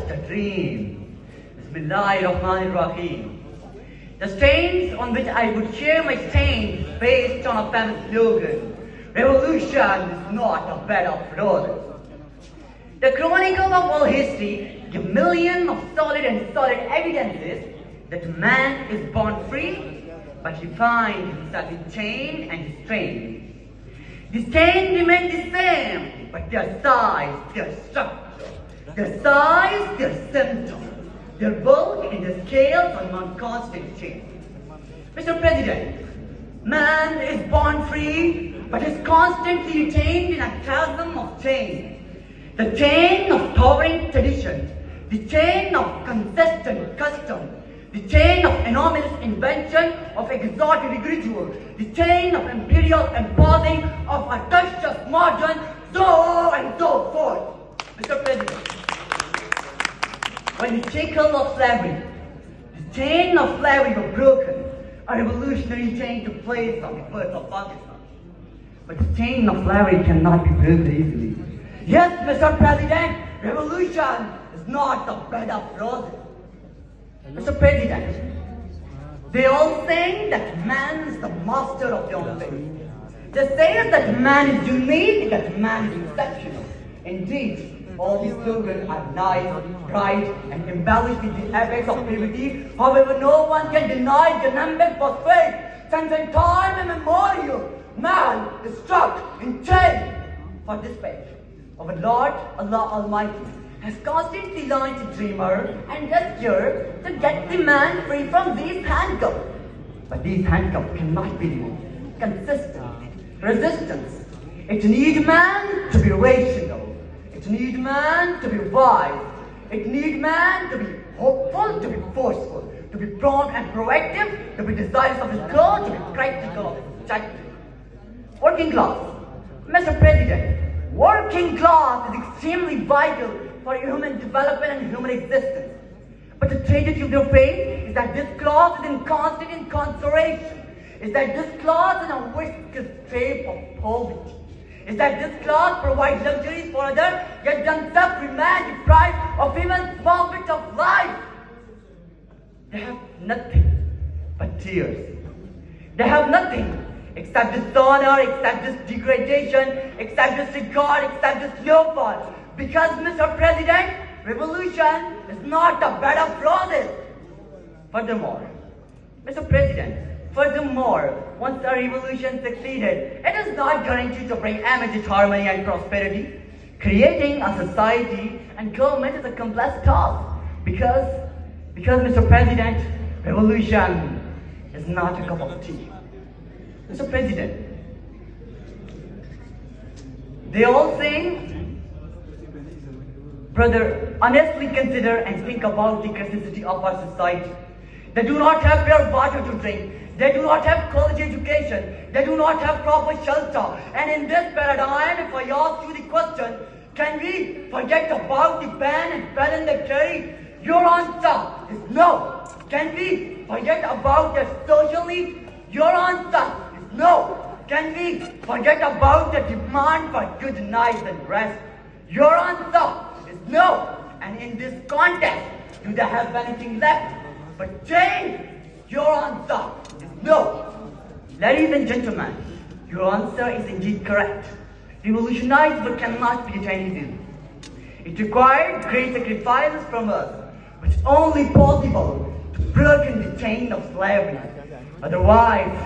just a dream. Bismillahirrahmanirrahim. The strains on which I would share my strains based on a famous slogan: revolution is not a bed of roses. The chronicles of world history give millions of solid evidences that man is born free, but he finds himself in chain and strain. The chains remain the same, but their size, their structure, their size, their symptoms, their bulk and their scales are not constant change. Mr. President, man is born free, but is constantly retained in a chasm of change. The chain of towering tradition, the chain of consistent custom, the chain of anomalous invention of exotic ritual, the chain of imperial imposing of a touch of modern, so and so forth. Mr. President, when the shackle of slavery, the chain of slavery was broken, a revolutionary chain took place on the birth of Pakistan. But the chain of slavery cannot be broken easily. Yes, Mr. President, revolution is not the bed of roses. Mr. President, they all say that man is the master of their own fate. They say that man is unique, that man is exceptional. Indeed, all these slogans are nice, bright, and embellished with the apex of purity. However, no one can deny the numbers for faith. Since in time immemorial, man is struck in chains for this faith. Our Lord, Allah Almighty, has constantly launched a dreamer and gesture to get the man free from these handcuffs. But these handcuffs cannot be removed. Consistent resistance. It needs man to be rational. It needs man to be wise. It needs man to be hopeful, to be forceful, to be prompt and proactive, to be desirous of his goal, to be practical of his objective. Working class. Mr. President, working class is extremely vital for human development and human existence. But the tragedy of their fate is that this class is in constant incarceration. Is that this class is a viscous state of poverty. Is that this class provides luxuries for others, yet themselves remain deprived of even small bit of life. They have nothing but tears. They have nothing except dishonor, except this degradation, except disregard, except this snowfall. Because, Mr. President, revolution is not a bed of roses. Furthermore, Mr. President, once a revolution succeeded, it is not guaranteed to bring immediate harmony and prosperity. Creating a society and government is a complex task. Because, Mr. President, revolution is not a cup of tea. Mr. President, they all say, brother, honestly consider and think about the criticality of our society. They do not have pure water to drink. They do not have college education. They do not have proper shelter. And in this paradigm, if I ask you the question, can we forget about the ban and felon they carry? Your answer is no. Can we forget about their social needs? Your answer is no. Can we forget about the demand for good nights and rest? Your answer is no. And in this context, do they have anything left but change? Your answer is no. Ladies and gentlemen, your answer is indeed correct. Revolutionize but cannot be attained easily. It required great sacrifices from us, but it's only possible to break the chain of slavery. Otherwise,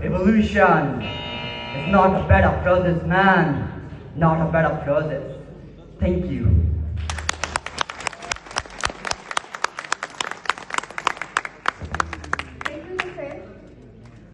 revolution is not a bed of roses, man. Not a bed of roses. Thank you.